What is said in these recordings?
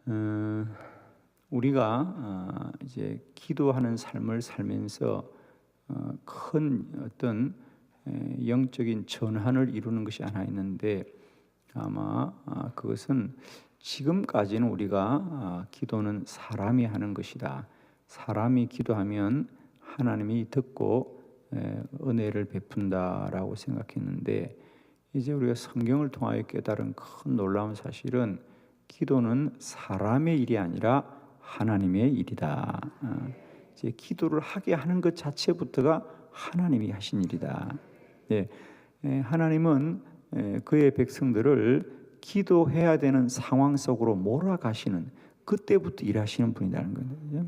어, 우리가 이제 기도하는 삶을 살면서 큰 어떤 영적인 전환을 이루는 것이 하나 있는데, 아마 그것은 지금까지는 우리가 기도는 사람이 하는 것이다, 사람이 기도하면 하나님이 듣고 은혜를 베푼다라고 생각했는데, 이제 우리가 성경을 통하여 깨달은 큰 놀라운 사실은 기도는 사람의 일이 아니라 하나님의 일이다. 이제 기도를 하게 하는 것 자체부터가 하나님이 하신 일이다. 네, 하나님은 그의 백성들을 기도해야 되는 상황 속으로 몰아가시는, 그때부터 일하시는 분이라는 거예요.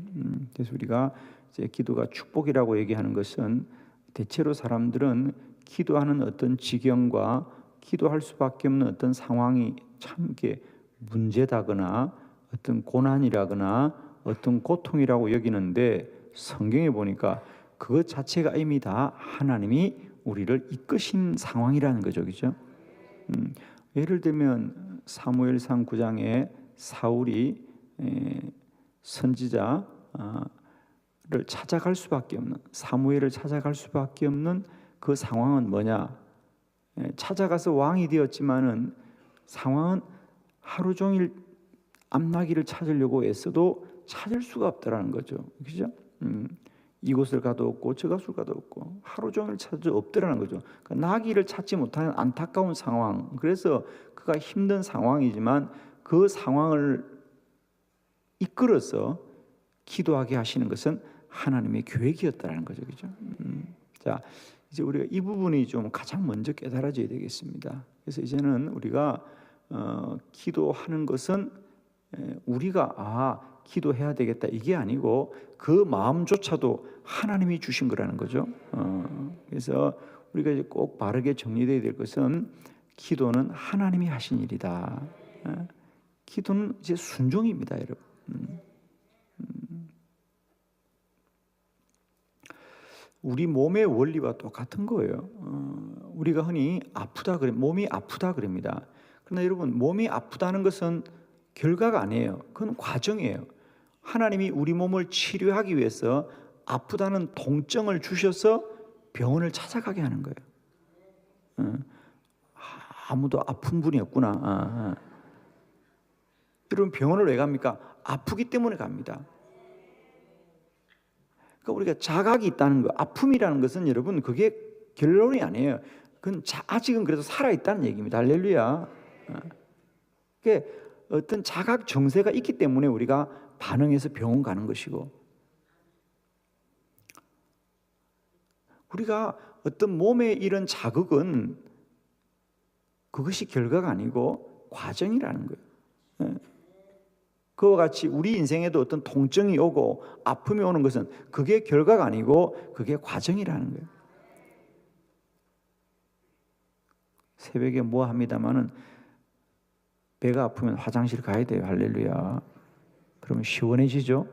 그래서 우리가 이제 기도가 축복이라고 얘기하는 것은, 대체로 사람들은 기도하는 어떤 지경과 기도할 수밖에 없는 어떤 상황이 참 이게 문제다거나 어떤 고난이라거나 어떤 고통이라고 여기는데, 성경에 보니까 그것 자체가 이미 다 하나님이 우리를 이끄신 상황이라는 거죠, 그죠? 예를 들면 사무엘상 9장에 사울이 선지자를 찾아갈 수밖에 없는, 사무엘을 찾아갈 수밖에 없는 그 상황은 뭐냐? 찾아가서 왕이 되었지만은 상황은 하루 종일 암나기를 찾으려고 애써도 찾을 수가 없다라는 거죠, 그죠? 이곳을 가도 없고 저곳을 가도 없고 하루 종일 찾아도 없더라는 거죠. 그러니까 나귀를 찾지 못하는 안타까운 상황. 그래서 그가 힘든 상황이지만 그 상황을 이끌어서 기도하게 하시는 것은 하나님의 계획이었다는 거죠, 그죠? 자, 이제 우리가 이 부분이 좀 가장 먼저 깨달아져야 되겠습니다. 그래서 이제는 우리가 기도하는 것은 우리가 기도해야 되겠다 이게 아니고 그 마음조차도 하나님이 주신 거라는 거죠. 그래서 우리가 이제 꼭 바르게 정리되어야 될 것은, 기도는 하나님이 하신 일이다. 기도는 이제 순종입니다, 여러분. 우리 몸의 원리와 똑같은 거예요. 우리가 흔히 아프다 그래, 몸이 아프다 그럽니다. 그러나 여러분, 몸이 아프다는 것은 결과가 아니에요. 그건 과정이에요. 하나님이 우리 몸을 치료하기 위해서 아프다는 통증을 주셔서 병원을 찾아가게 하는 거예요. 아무도 아픈 분이 없구나. 여러분, 병원을 왜 갑니까? 아프기 때문에 갑니다. 그러니까 우리가 자각이 있다는 거, 아픔이라는 것은 여러분 그게 결론이 아니에요. 그건 아직은 그래도 살아있다는 얘기입니다. 할렐루야. 그게 어떤 자각 정세가 있기 때문에 우리가 반응해서 병원 가는 것이고, 우리가 어떤 몸에 이런 자극은 그것이 결과가 아니고 과정이라는 거예요. 그와 같이 우리 인생에도 어떤 통증이 오고 아픔이 오는 것은 그게 결과가 아니고 그게 과정이라는 거예요. 새벽에 뭐 합니다마는 배가 아프면 화장실 가야 돼요. 할렐루야. 그러면 시원해지죠?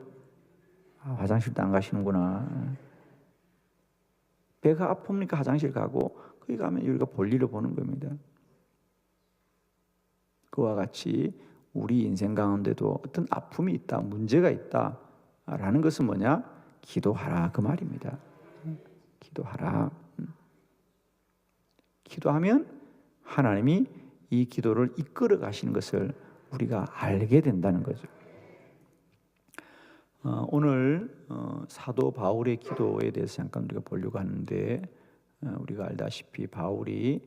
화장실도 안 가시는구나. 배가 아픕니까? 화장실 가고, 거기 가면 우리가 볼일을 보는 겁니다. 그와 같이 우리 인생 가운데도 어떤 아픔이 있다, 문제가 있다라는 것은 뭐냐? 기도하라, 그 말입니다. 기도하라. 기도하면 하나님이 이 기도를 이끌어 가시는 것을 우리가 알게 된다는 거죠. 오늘 사도 바울의 기도에 대해서 잠깐 우리가 보려고 하는데, 우리가 알다시피 바울이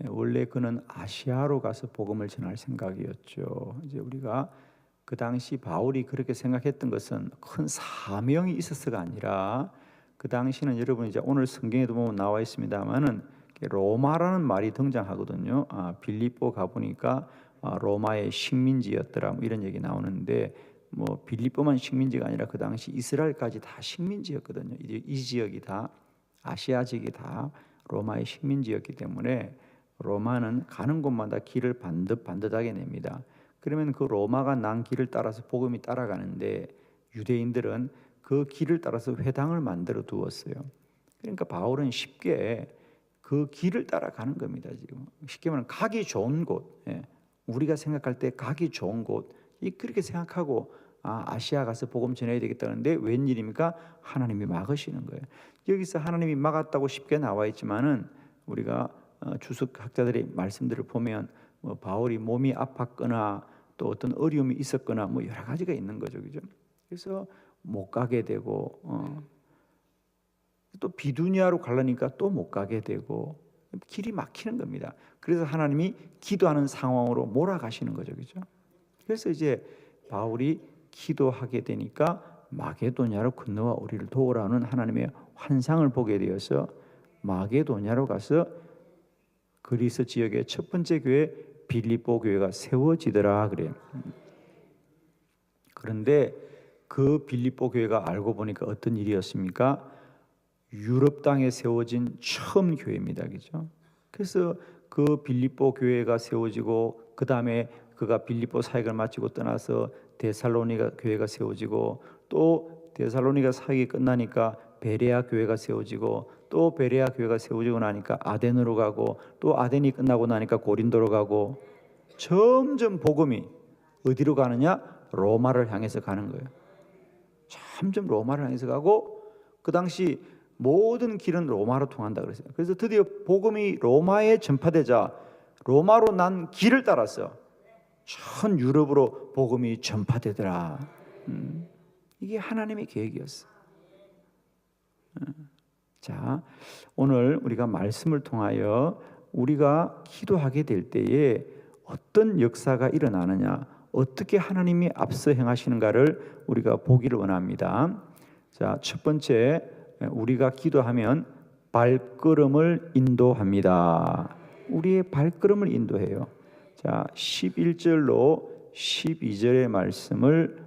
원래 그는 아시아로 가서 복음을 전할 생각이었죠. 이제 우리가 그 당시 바울이 그렇게 생각했던 것은 큰 사명이 있어서가 아니라, 그 당시는 여러분 이제 오늘 성경에도 보면 나와 있습니다만은 로마라는 말이 등장하거든요. 빌립보 가보니까 로마의 식민지였더라, 뭐 이런 얘기 나오는데, 뭐 빌립보만 식민지가 아니라 그 당시 이스라엘까지 다 식민지였거든요. 이 지역이 다, 아시아 지역이 다 로마의 식민지였기 때문에 로마는 가는 곳마다 길을 반듯하게 냅니다. 그러면 그 로마가 난 길을 따라서 복음이 따라가는데, 유대인들은 그 길을 따라서 회당을 만들어 두었어요. 그러니까 바울은 쉽게 그 길을 따라가는 겁니다. 지금 쉽게 말하면 가기 좋은 곳, 우리가 생각할 때 가기 좋은 곳, 그렇게 생각하고 아시아 가서 복음 전해야 되겠다는데 웬일입니까? 하나님이 막으시는 거예요. 여기서 하나님이 막았다고 쉽게 나와 있지만은 우리가 주석 학자들의 말씀들을 보면 뭐 바울이 몸이 아팠거나 또 어떤 어려움이 있었거나 뭐 여러 가지가 있는 거죠, 그죠? 그래서 못 가게 되고 또 비두니아로 가려니까 또 못 가게 되고 길이 막히는 겁니다. 그래서 하나님이 기도하는 상황으로 몰아가시는 거죠, 그죠? 그래서 이제 바울이 기도하게 되니까 마게도냐로 건너와 우리를 도우라는 하나님의 환상을 보게 되어서 마게도냐로 가서 그리스 지역의 첫 번째 교회 빌립보 교회가 세워지더라 그래요. 그런데 그 빌립보 교회가 알고 보니까 어떤 일이었습니까? 유럽 땅에 세워진 처음 교회입니다, 그죠? 그래서 그 빌립보 교회가 세워지고 그 다음에 그가 빌립보 사역을 마치고 떠나서 데살로니가 교회가 세워지고 또 데살로니가 사역이 끝나니까 베레아 교회가 세워지고 또 베레아 교회가 세워지고 나니까 아덴으로 가고 또 아덴이 끝나고 나니까 고린도로 가고 점점 복음이 어디로 가느냐? 로마를 향해서 가는 거예요. 점점 로마를 향해서 가고 그 당시 모든 길은 로마로 통한다 그랬어요. 그래서 드디어 복음이 로마에 전파되자 로마로 난 길을 따라서 전 유럽으로 복음이 전파되더라. 이게 하나님의 계획이었어. 자, 오늘 우리가 말씀을 통하여 우리가 기도하게 될 때에 어떤 역사가 일어나느냐, 어떻게 하나님이 앞서 행하시는가를 우리가 보기를 원합니다. 자, 첫 번째, 우리가 기도하면 발걸음을 인도합니다. 우리의 발걸음을 인도해요. 자, 11절로 12절의 말씀을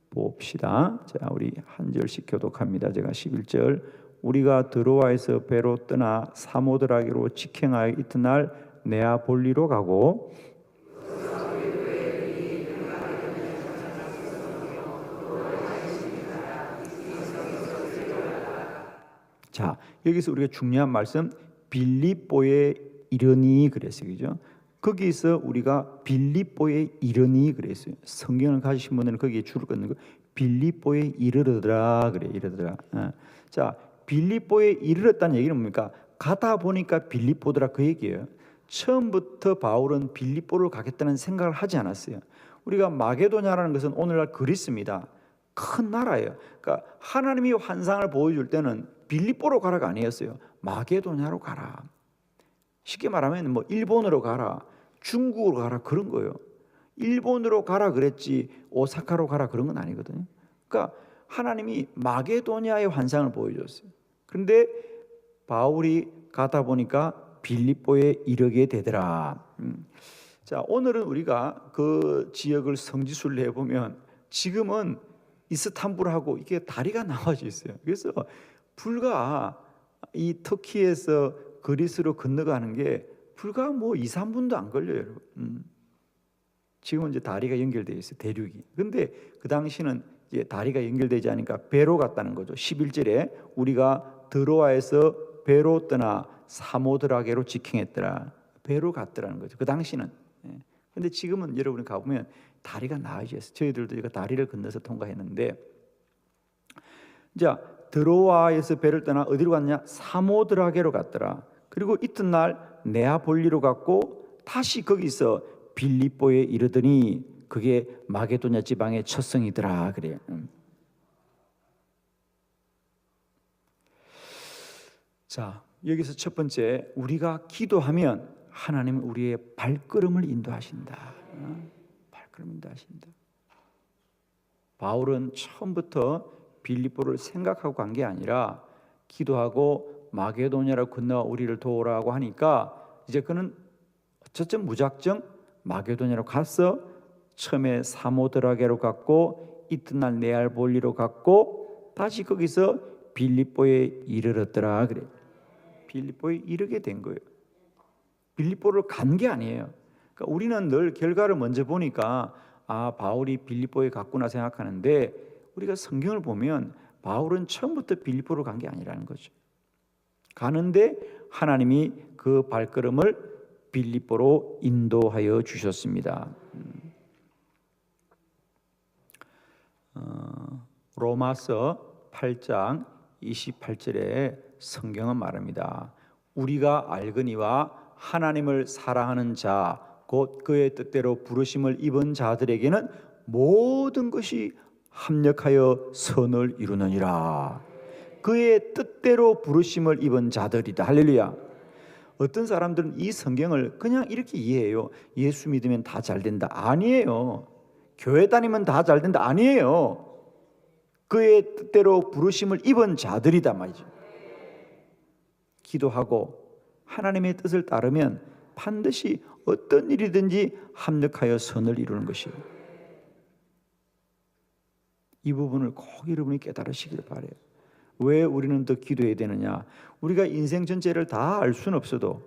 봅시다. 자, 우리 한 절씩 교독합니다. 제가 11절, 우리가 드로아에서 배로 떠나 사모드라기로 직행하여 이튿날 네아폴리로 가고 자, 여기서 우리가 중요한 말씀 빌립보에 이르니 그랬어요. 그죠? 거기서 우리가 빌립보에 이르니 그랬어요. 성경을 가지신 분들은 거기에 줄을 끊는 거 빌립보에 이르르더라 그래. 이르더라. 자, 빌립보에 이르렀다는 얘기는 뭡니까? 가다 보니까 빌립보더라 그 얘기예요. 처음부터 바울은 빌립보를 가겠다는 생각을 하지 않았어요. 우리가 마게도냐라는 것은 오늘날 그리스입니다. 큰 나라예요. 그러니까 하나님이 환상을 보여줄 때는 빌립보로 가라가 아니었어요. 마게도냐로 가라. 쉽게 말하면 뭐 일본으로 가라, 중국으로 가라 그런 거예요. 일본으로 가라 그랬지 오사카로 가라 그런 건 아니거든요. 그러니까 하나님이 마게도냐의 환상을 보여줬어요. 그런데 바울이 가다 보니까 빌립보에 이르게 되더라. 자, 오늘은 우리가 그 지역을 성지순례 해보면 지금은 이스탄불하고 이게 다리가 나와져 있어요. 그래서 불과 이 터키에서 그리스로 건너가는 게 불과 뭐 2, 3분도 안 걸려요, 여러분. 지금은 이제 다리가 연결되어 있어요, 대륙이. 근데 그 당시는 이제 다리가 연결되지 않으니까 배로 갔다는 거죠. 11절에 우리가 드로아에서 배로 떠나 사모드라게로 직행했더라. 배로 갔더라는 거죠. 그 당시는. 근데 지금은 여러분이 가보면 다리가 나아졌어요. 저희들도 이거 다리를 건너서 통과했는데, 자, 드로아에서 배를 떠나 어디로 갔냐? 사모드라게로 갔더라. 그리고 이튿날 네아폴리로 갔고 다시 거기서 빌립보에 이르더니 그게 마게도냐 지방의 첫 성이더라 그래요. 자, 여기서 첫 번째, 우리가 기도하면 하나님은 우리의 발걸음을 인도하신다. 발걸음 인도하신다. 바울은 처음부터 빌립보를 생각하고 간 게 아니라 기도하고 마게도냐로 건너와 우리를 도우라고 하니까 이제 그는 어쨌든 무작정 마게도냐로 갔어. 처음에 사모드라게로 갔고 이튿날 네알볼리로 갔고 다시 거기서 빌립보에 이르렀더라 그래. 빌립보에 이르게 된 거예요. 빌립보를 간 게 아니에요. 그러니까 우리는 늘 결과를 먼저 보니까 바울이 빌립보에 갔구나 생각하는데 우리가 성경을 보면 바울은 처음부터 빌립보로 간 게 아니라는 거죠. 가는데 하나님이 그 발걸음을 빌립보로 인도하여 주셨습니다. 로마서 8장 28절에 성경은 말합니다. 우리가 알거니와 하나님을 사랑하는 자 곧 그의 뜻대로 부르심을 입은 자들에게는 모든 것이 합력하여 선을 이루느니라. 그의 뜻대로 부르심을 입은 자들이다. 할렐루야. 어떤 사람들은 이 성경을 그냥 이렇게 이해해요. 예수 믿으면 다 잘 된다. 아니에요. 교회 다니면 다 잘 된다. 아니에요. 그의 뜻대로 부르심을 입은 자들이다 말이죠. 기도하고 하나님의 뜻을 따르면 반드시 어떤 일이든지 합력하여 선을 이루는 것이에요. 이 부분을 꼭 여러분이 깨달으시길 바라요. 왜 우리는 더 기도해야 되느냐? 우리가 인생 전체를 다 알 수는 없어도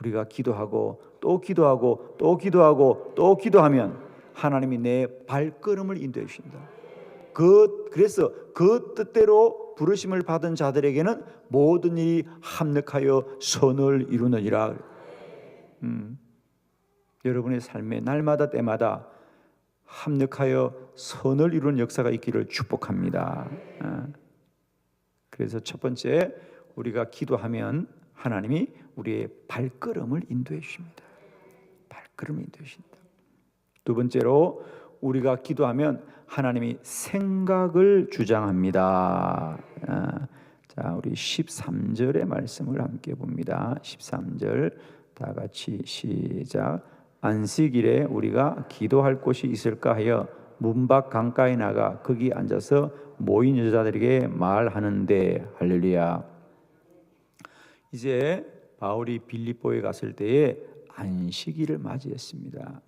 우리가 기도하고 또 기도하고 또 기도하고 또 기도하면 하나님이 내 발걸음을 인도해 주신다. 그래서 그 뜻대로 부르심을 받은 자들에게는 모든 일이 합력하여 선을 이루느니라. 여러분의 삶에 날마다 때마다 합력하여 선을 이루는 역사가 있기를 축복합니다. 그래서 첫 번째, 우리가 기도하면 하나님이 우리의 발걸음을 인도해 주십니다. 발걸음을 인도해 주신다. 두 번째로, 우리가 기도하면 하나님이 생각을 주장합니다. 자, 우리 13절의 말씀을 함께 봅니다. 13절 다 같이 시작. 안식일에 우리가 기도할 곳이 있을까 하여 문 밖 강가에 나가 거기 앉아서 모인 여자들에게 말하는데. 할렐루야. 이제 바울이 빌립보에 갔을 때에 안식일을 맞이했습니다.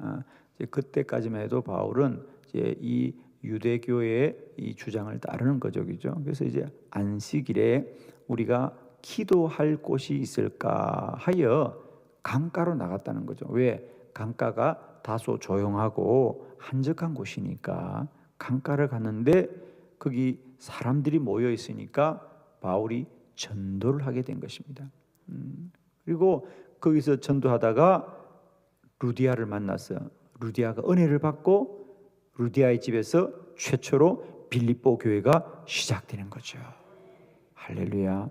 이제 그때까지만 해도 바울은 이제 이 유대교의 이 주장을 따르는 거죠, 그죠? 그래서 이제 안식일에 우리가 기도할 곳이 있을까 하여 강가로 나갔다는 거죠. 왜? 강가가 다소 조용하고 한적한 곳이니까 강가를 갔는데 거기 사람들이 모여 있으니까 바울이 전도를 하게 된 것입니다. 그리고 거기서 전도하다가 루디아를 만났어요. 루디아가 은혜를 받고 루디아의 집에서 최초로 빌립보 교회가 시작되는 거죠. 할렐루야.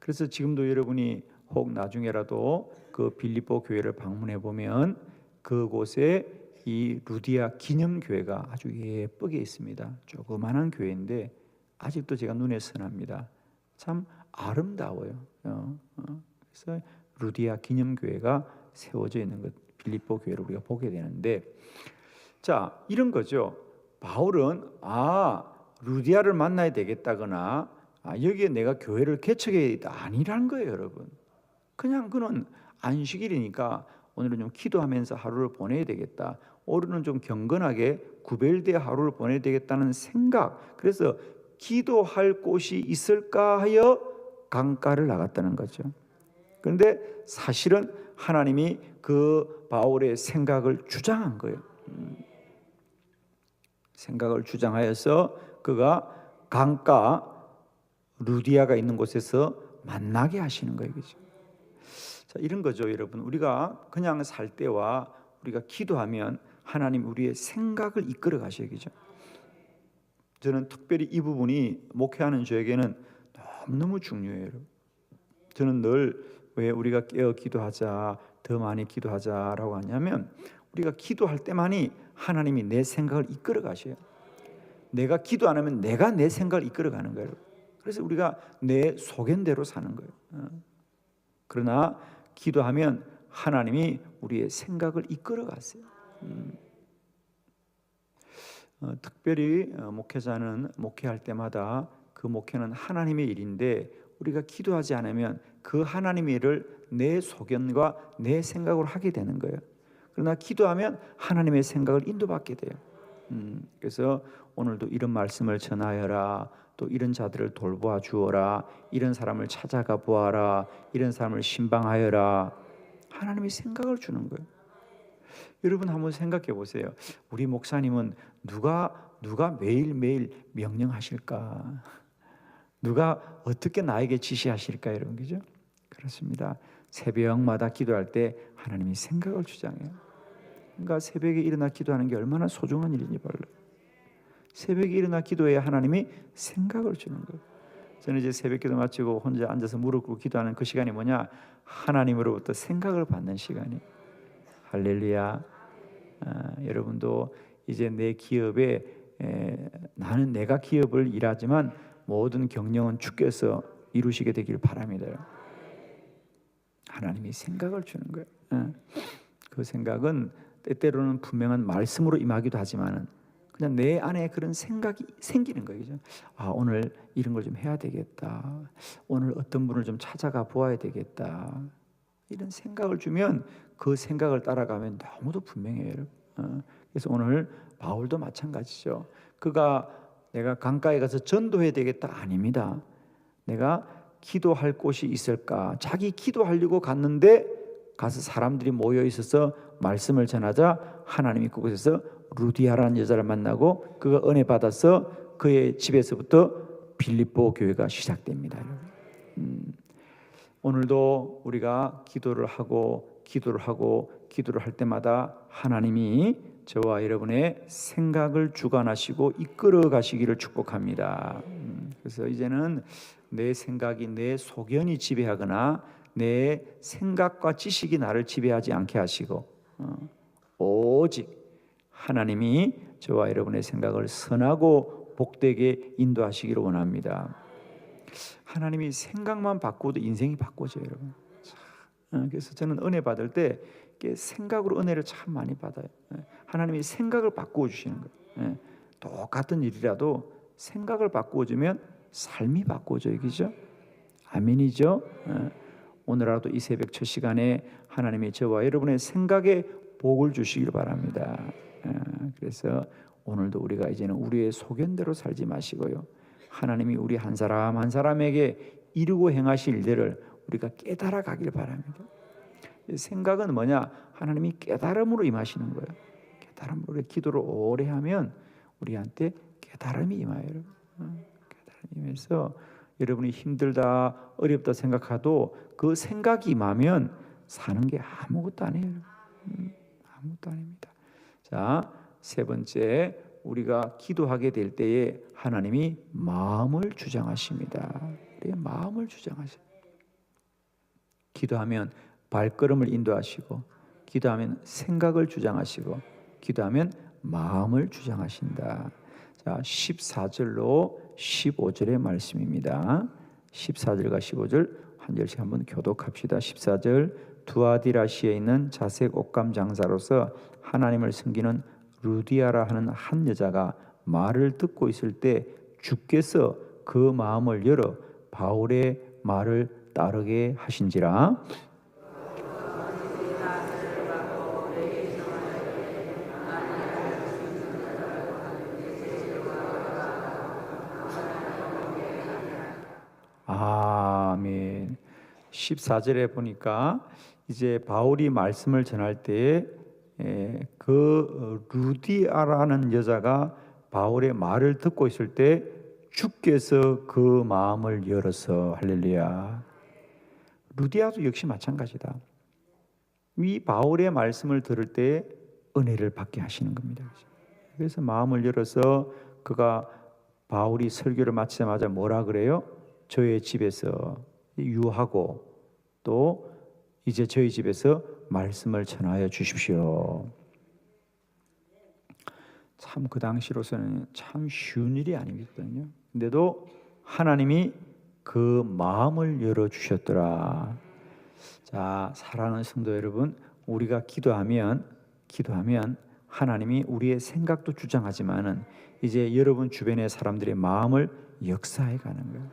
그래서 지금도 여러분이 혹 나중에라도 그 빌립보 교회를 방문해 보면 그곳에 이 루디아 기념교회가 아주 예쁘게 있습니다. 조그마한 교회인데 아직도 제가 눈에 선합니다. 참 아름다워요. 그래서 루디아 기념교회가 세워져 있는 것, 빌립보 교회를 우리가 보게 되는데, 자, 이런 거죠. 바울은 루디아를 만나야 되겠다거나 여기에 내가 교회를 개척해야 돼, 아니라는 거예요, 여러분. 그냥 그는 안식일이니까 오늘은 좀 기도하면서 하루를 보내야 되겠다. 오늘은 좀 경건하게 구별되어 하루를 보내야 되겠다는 생각. 그래서 기도할 곳이 있을까 하여 강가를 나갔다는 거죠. 그런데 사실은 하나님이 그 바울의 생각을 주장한 거예요. 생각을 주장하여서 그가 강가 루디아가 있는 곳에서 만나게 하시는 거예요, 그죠? 자, 이런 거죠, 여러분. 우리가 그냥 살 때와 우리가 기도하면 하나님 우리의 생각을 이끌어 가셔야죠. 저는 특별히 이 부분이 목회하는 저에게는 너무 중요해요. 저는 늘 왜 우리가 깨어 기도하자, 더 많이 기도하자라고 하냐면 우리가 기도할 때만이 하나님이 내 생각을 이끌어 가셔요. 내가 기도 안 하면 내가 내 생각을 이끌어 가는 거예요. 그래서 우리가 내 소견대로 사는 거예요. 그러나 기도하면 하나님이 우리의 생각을 이끌어 가세요. 특별히 목회자는 목회할 때마다 그 목회는 하나님의 일인데 우리가 기도하지 않으면 그 하나님의 일을 내 소견과 내 생각으로 하게 되는 거예요. 그러나 기도하면 하나님의 생각을 인도받게 돼요. 그래서 오늘도 이런 말씀을 전하여라, 또 이런 자들을 돌보아 주어라, 이런 사람을 찾아가 보아라, 이런 사람을 신방하여라. 하나님이 생각을 주는 거예요. 여러분 한번 생각해 보세요. 우리 목사님은 누가 매일매일 명령하실까? 누가 어떻게 나에게 지시하실까? 여러분, 그죠? 그렇습니다. 새벽마다 기도할 때 하나님이 생각을 주장해요. 그러니까 새벽에 일어나 기도하는 게 얼마나 소중한 일인지 몰라요. 새벽에 일어나 기도해야 하나님이 생각을 주는 거예요. 저는 이제 새벽 기도 마치고 혼자 앉아서 무릎 꿇고 기도하는 그 시간이 뭐냐? 하나님으로부터 생각을 받는 시간이. 할렐루야. 여러분도 이제 내 기업에 나는 내가 기업을 일하지만 모든 경영은 주께서 이루시게 되길 바랍니다. 하나님이 생각을 주는 거예요. 그 생각은 때때로는 분명한 말씀으로 임하기도 하지만은 그냥 내 안에 그런 생각이 생기는 거예요. 그죠? 오늘 이런 걸 좀 해야 되겠다. 오늘 어떤 분을 좀 찾아가 보아야 되겠다. 이런 생각을 주면 그 생각을 따라가면 너무도 분명해요. 그래서 오늘 바울도 마찬가지죠. 그가 내가 강가에 가서 전도해야 되겠다 아닙니다. 내가 기도할 곳이 있을까? 자기 기도하려고 갔는데 가서 사람들이 모여 있어서 말씀을 전하자 하나님이 그곳에서 루디아라는 여자를 만나고 그가 은혜 받아서 그의 집에서부터 빌립보 교회가 시작됩니다. 오늘도 우리가 기도를 하고 할 때마다 하나님이 저와 여러분의 생각을 주관하시고 이끌어 가시기를 축복합니다. 그래서 이제는 내 생각이 내 소견이 지배하거나 내 생각과 지식이 나를 지배하지 않게 하시고 오직 하나님이 저와 여러분의 생각을 선하고 복되게 인도하시기를 원합니다. 하나님이 생각만 바꾸어도 인생이 바꿔져요, 여러분. 그래서 저는 은혜 받을 때 생각으로 은혜를 참 많이 받아요. 하나님이 생각을 바꾸어 주시는 거예요. 똑같은 일이라도 생각을 바꾸어 주면 삶이 바꾸어져요, 그죠? 아멘이죠? 오늘라도 이 새벽 첫 시간에 하나님이 저와 여러분의 생각에 복을 주시길 바랍니다. 그래서 오늘도 우리가 이제는 우리의 소견대로 살지 마시고요, 하나님이 우리 한 사람 한 사람에게 이루고 행하실 일들을 우리가 깨달아 가길 바랍니다. 생각은 뭐냐? 하나님이 깨달음으로 임하시는 거예요. 깨달음으로 기도를 오래 하면 우리한테 깨달음이 임해요. 깨달음이 임해서 여러분이 힘들다 어렵다 생각해도 그 생각이 임하면 사는 게 아무것도 아니에요. 아무것도 아닙니다. 자, 세 번째, 우리가 기도하게 될 때에 하나님이 마음을 주장하십니다. 우리의 마음을 주장하십니다. 기도하면 발걸음을 인도하시고, 기도하면 생각을 주장하시고, 기도하면 마음을 주장하신다. 자, 14절로 15절의 말씀입니다. 14절과 15절 한 절씩 한번 교독합시다. 14절, 두아디라시에 있는 자색 옷감 장사로서 하나님을 섬기는 루디아라 하는 한 여자가 말을 듣고 있을 때 주께서 그 마음을 열어 바울의 말을 따르게 하신지라. 아멘. 14절에 보니까 이제 바울이 말씀을 전할 때에 그 루디아라는 여자가 바울의 말을 듣고 있을 때 주께서 그 마음을 열어서, 할렐루야. 루디아도 역시 마찬가지다. 이 바울의 말씀을 들을 때 은혜를 받게 하시는 겁니다. 그래서 마음을 열어서 그가 바울이 설교를 마치자마자 뭐라 그래요? 저의 집에서 유하고 또 이제 저희 집에서 말씀을 전하여 주십시오. 참 그 당시로서는 참 쉬운 일이 아니거든요. 근데도 하나님이 그 마음을 열어주셨더라. 자, 사랑하는 성도 여러분, 우리가 기도하면 하나님이 우리의 생각도 주장하지만은 이제 여러분 주변의 사람들의 마음을 역사해 가는 거예요.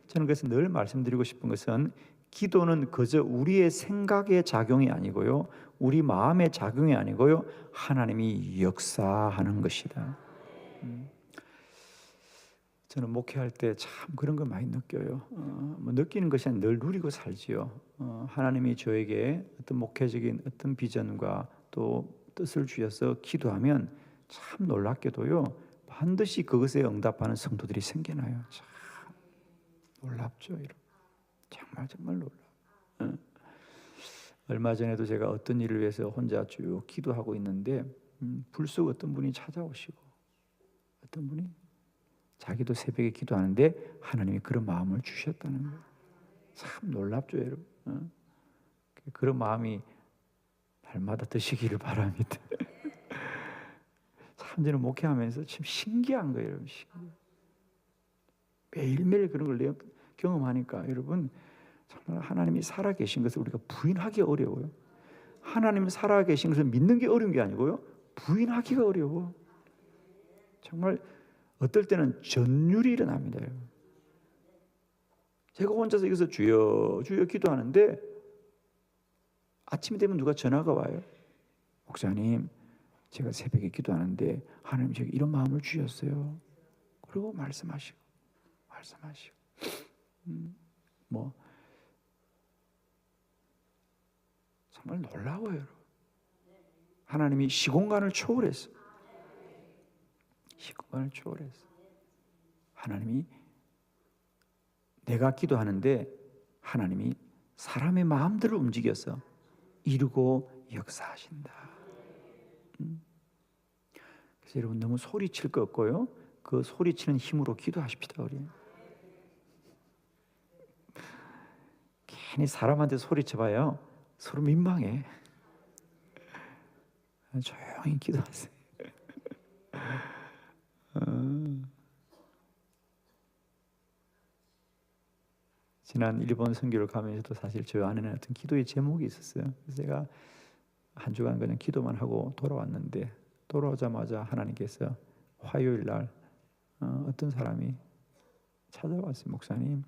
저는 그래서 늘 말씀드리고 싶은 것은 기도는 그저 우리의 생각의 작용이 아니고요, 우리 마음의 작용이 아니고요, 하나님이 역사하는 것이다. 저는 목회할 때 참 그런 걸 많이 느껴요. 느끼는 것이 아니라 늘 누리고 살지요. 하나님이 저에게 어떤 목회적인 어떤 비전과 또 뜻을 주셔서 기도하면 참 놀랍게도요, 반드시 그것에 응답하는 성도들이 생겨나요. 참 놀랍죠, 여러분. 정말 놀라워. 얼마 전에도 제가 어떤 일을 위해서 혼자 쭉 기도하고 있는데 불쑥 어떤 분이 찾아오시고 어떤 분이 자기도 새벽에 기도하는데 하나님이 그런 마음을 주셨다는 거예요. 참 놀랍죠, 여러분. 그런 마음이 날마다 드시기를 바랍니다. 참 저는 목회하면서 참 신기한 거예요, 여러분. 매일매일 그런 걸 경험하니까 여러분 정말 하나님이 살아계신 것을 우리가 부인하기 어려워요. 하나님이 살아계신 것을 믿는 게 어려운 게 아니고요, 부인하기가 어려워. 정말 어떨 때는 전율이 일어납니다. 제가 혼자서 여기서 주여 주여 기도하는데 아침이 되면 누가 전화가 와요. 목사님, 제가 새벽에 기도하는데 하나님 제게 이런 마음을 주셨어요. 그리고 말씀하시고 뭐 정말 놀라워요, 여러분. 하나님이 시공간을 초월했어. 시공간을 초월했어. 하나님이 내가 기도하는데 하나님이 사람의 마음들을 움직여서 이루고 역사하신다. 그래서 여러분 너무 소리칠 거 없고요, 그 소리치는 힘으로 기도하십시다. 우리 괜히 사람한테 소리쳐봐요 서로 민망해. 조용히 기도하세요. 지난 일본 선교를 가면서도 사실 저 안에는 어떤 기도의 제목이 있었어요. 그래서 제가 한 주간 그냥 기도만 하고 돌아왔는데, 돌아오자마자 하나님께서 화요일 날 어떤 사람이 찾아왔어요. 목사님,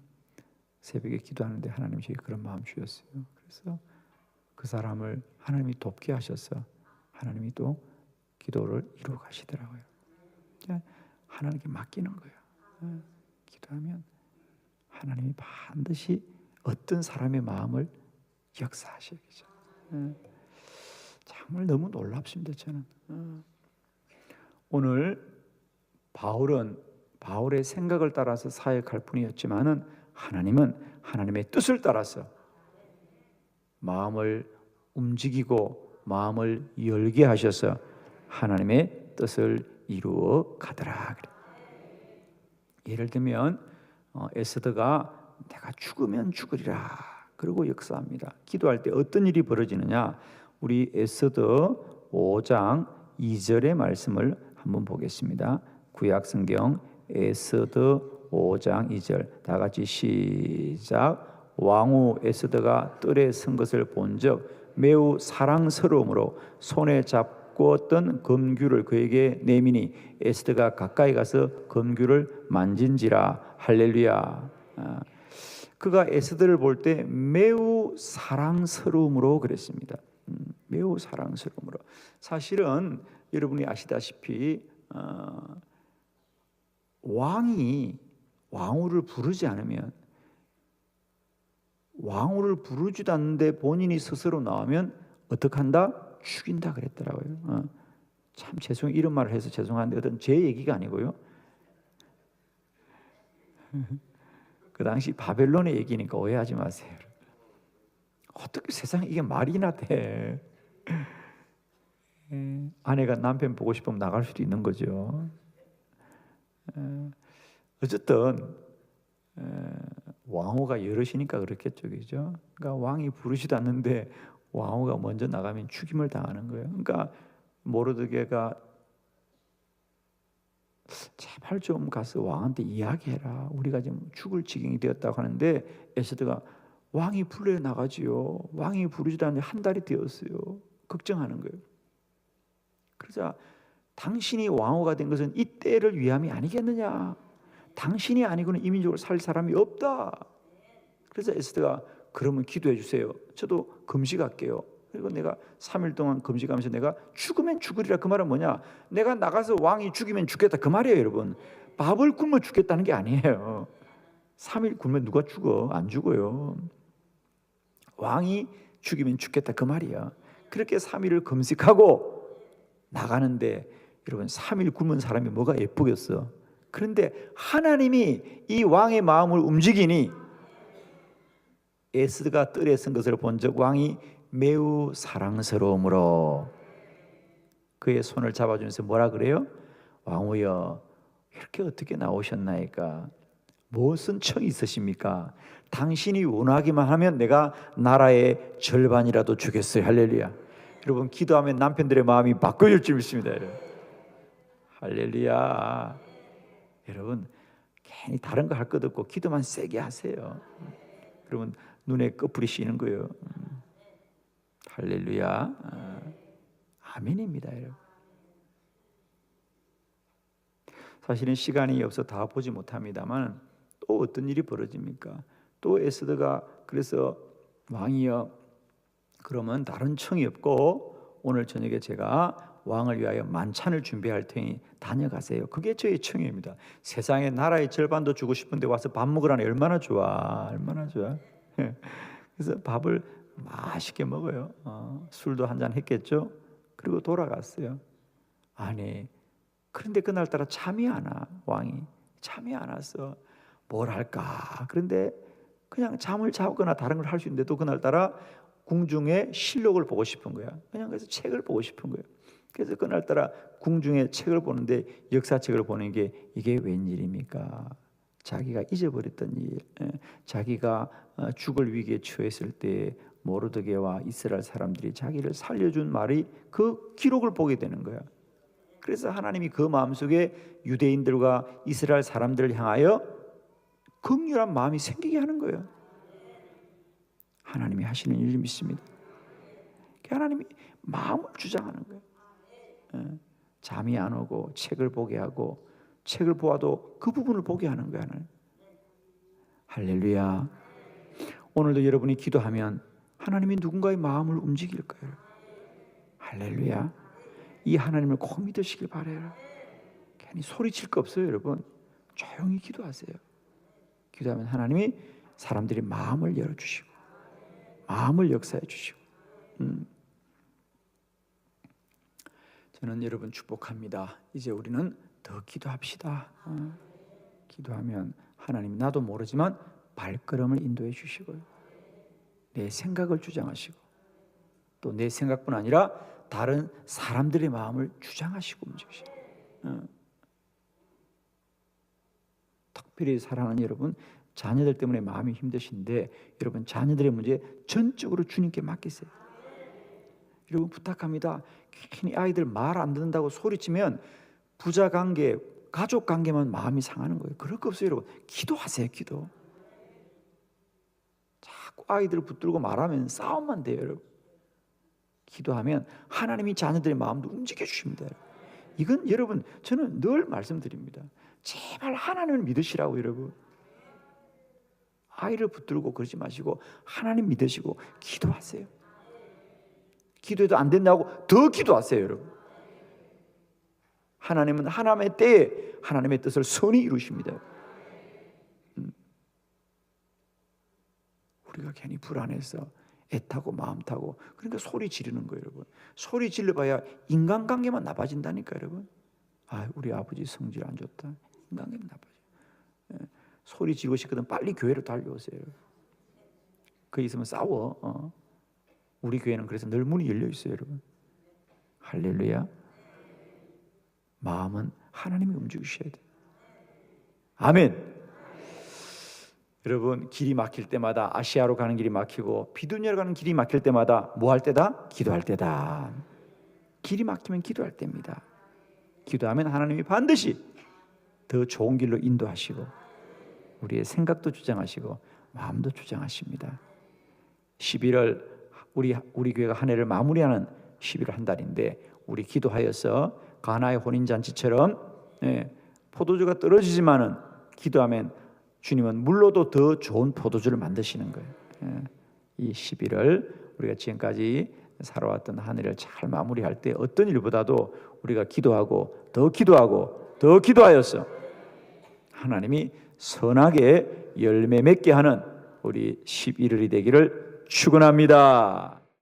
새벽에 기도하는데 하나님이 제게 그런 마음 주셨어요. 그래서 그 사람을 하나님이 돕게 하셔서 하나님이 또 기도를 이루어 가시더라고요. 하나님께 맡기는 거예요. 기도하면 하나님이 반드시 어떤 사람의 마음을 역사하시겠죠. 정말 너무 놀랍습니다. 저는 오늘 바울은 바울의 생각을 따라서 사역할 뿐이었지만은 하나님은 하나님의 뜻을 따라서 마음을 움직이고 마음을 열게 하셔서 하나님의 뜻을 이루어 가더라. 예를 들면 에스더가 내가 죽으면 죽으리라 그러고 역사합니다. 기도할 때 어떤 일이 벌어지느냐, 우리 에스더 5장 2절의 말씀을 한번 보겠습니다. 구약성경 에스더 5장 2절 다 같이 시작. 왕후 에스더가 뜰에 선 것을 본즉 매우 사랑스러움으로 손에 잡고었던 금규를 그에게 내미니 에스더가 가까이 가서 금규를 만진지라. 할렐루야. 그가 에스더를 볼 때 매우 사랑스러움으로 그랬습니다. 매우 사랑스러움으로. 사실은 여러분이 아시다시피 왕이 왕후를 부르지 않으면, 왕후를 부르지도 않는데 본인이 스스로 나오면 어떡한다? 죽인다 그랬더라고요. 참 죄송해요. 이런 말을 해서 죄송한데 어떤 제 얘기가 아니고요, 그 당시 바벨론의 얘기니까 오해하지 마세요. 어떻게 세상에 이게 말이나 돼. 아내가 남편 보고 싶으면 나갈 수도 있는 거죠. 어쨌든 왕후가 여럿이니까 그렇겠죠, 그죠? 그러니까 왕이 부르지도 않는데 왕후가 먼저 나가면 죽임을 당하는 거예요. 그러니까 모르드게가 제발 좀 가서 왕한테 이야기해라. 우리가 지금 죽을 지경이 되었다고 하는데 에스더가 왕이 불러 나가지요. 왕이 부르지도 않는데 한 달이 되었어요. 걱정하는 거예요. 그러자 당신이 왕후가 된 것은 이 때를 위함이 아니겠느냐. 당신이 아니고는 이 민족을 살 사람이 없다. 그래서 에스더가 그러면 기도해 주세요. 저도 금식할게요. 그리고 내가 3일 동안 금식하면서 내가 죽으면 죽으리라. 그 말은 뭐냐? 내가 나가서 왕이 죽이면 죽겠다 그 말이에요, 여러분. 밥을 굶어 죽겠다는 게 아니에요. 3일 굶으면 누가 죽어? 안 죽어요. 왕이 죽이면 죽겠다 그 말이야. 그렇게 3일을 금식하고 나가는데 여러분 3일 굶은 사람이 뭐가 예쁘겠어? 그런데 하나님이 이 왕의 마음을 움직이니 에스더가 뜰에 선 것을 본즉 왕이 매우 사랑스러움으로 그의 손을 잡아주면서 뭐라 그래요? 왕후여 이렇게 어떻게 나오셨나이까? 무슨 청이 있으십니까? 당신이 원하기만 하면 내가 나라의 절반이라도 주겠어요. 할렐루야. 여러분, 기도하면 남편들의 마음이 바뀌어질 줄 믿습니다. 여러분. 할렐루야. 여러분, 괜히 다른 거 할 것 없고 기도만 세게 하세요. 그러면 눈에 꺼풀이 씌는 거예요. 할렐루야. 아멘입니다. 여러분. 사실은 시간이 없어 다 보지 못합니다만 또 어떤 일이 벌어집니까? 또 에스더가 그래서 왕이여, 그러면 다른 청이 없고 오늘 저녁에 제가 왕을 위하여 만찬을 준비할 테니 다녀가세요. 그게 저의 청입니다. 세상에 나라의 절반도 주고 싶은데 와서 밥 먹으라니 얼마나 좋아, 얼마나 좋아. 그래서 밥을 맛있게 먹어요. 술도 한잔 했겠죠. 그리고 돌아갔어요. 아니, 그런데 그날따라 잠이 안 와. 왕이 잠이 안 왔어. 뭘 할까? 그런데 그냥 잠을 자거나 다른 걸 할 수 있는데도 그날따라 궁중의 실록을 보고 싶은 거야. 그냥 그래서 책을 보고 싶은 거예요. 그래서 그날따라 궁중의 책을 보는데 역사책을 보는 게 이게 웬일입니까? 자기가 잊어버렸던 일, 자기가 죽을 위기에 처했을 때 모르드게와 이스라엘 사람들이 자기를 살려준 말이 그 기록을 보게 되는 거야. 그래서 하나님이 그 마음속에 유대인들과 이스라엘 사람들을 향하여 긍휼한 마음이 생기게 하는 거예요. 하나님이 하시는 일을 믿습니다. 하나님이 마음을 주장하는 거예요. 잠이 안 오고 책을 보게 하고 책을 보아도 그 부분을 보게 하는 거예요. 할렐루야. 오늘도 여러분이 기도하면 하나님이 누군가의 마음을 움직일 거예요. 할렐루야. 이 하나님을 꼭 믿으시길 바라요. 괜히 소리칠 거 없어요. 여러분, 조용히 기도하세요. 기도하면 하나님이 사람들의 마음을 열어주시고 마음을 역사해 주시고. 저는 여러분 축복합니다. 이제 우리는 더 기도합시다. 기도하면 하나님이 나도 모르지만 발걸음을 인도해 주시고요, 내 생각을 주장하시고 또 내 생각뿐 아니라 다른 사람들의 마음을 주장하시고 움직이시고. 특별히 사랑하는 여러분, 자녀들 때문에 마음이 힘드신데 여러분 자녀들의 문제 전적으로 주님께 맡기세요. 여러분 부탁합니다. 괜히 아이들 말 안 듣는다고 소리치면 부자 관계, 가족 관계만 마음이 상하는 거예요. 그럴 거 없어요. 여러분 기도하세요. 기도. 자꾸 아이들을 붙들고 말하면 싸움만 돼요. 여러분 기도하면 하나님이 자녀들의 마음도 움직여 주십니다. 이건 여러분 저는 늘 말씀드립니다. 제발 하나님을 믿으시라고. 여러분 아이를 붙들고 그러지 마시고 하나님 믿으시고 기도하세요. 기도해도 안 된다고 더 기도하세요. 여러분 하나님은 하나님의 때에 하나님의 뜻을 선히 이루십니다. 우리가 괜히 불안해서 애타고 마음 타고 그러니까 소리 지르는 거예요. 여러분 소리 질러봐야 인간관계만 나빠진다니까. 여러분 우리 아버지 성질 안 좋다, 인간관계 나빠져. 소리 지르고 싶거든 빨리 교회로 달려오세요. 거기 있으면 싸워. 우리 교회는 그래서 늘 문이 열려 있어요. 여러분 할렐루야. 마음은 하나님이 움직이셔야 돼요. 아멘. 여러분 길이 막힐 때마다, 아시아로 가는 길이 막히고 비두니아로 가는 길이 막힐 때마다 뭐 할 때다? 기도할 때다. 길이 막히면 기도할 때입니다. 기도하면 하나님이 반드시 더 좋은 길로 인도하시고 우리의 생각도 주장하시고 마음도 주장하십니다. 11월 우리 교회가 한 해를 마무리하는 11월 한 달인데 우리 기도하여서 가나의 혼인잔치처럼 포도주가 떨어지지만은 기도하면 주님은 물로도 더 좋은 포도주를 만드시는 거예요. 이 11월 우리가 지금까지 살아왔던 한 해를 잘 마무리할 때 어떤 일보다도 우리가 기도하고 더 기도하고 더 기도하여서 하나님이 선하게 열매 맺게 하는 우리 11월이 되기를 축원합니다.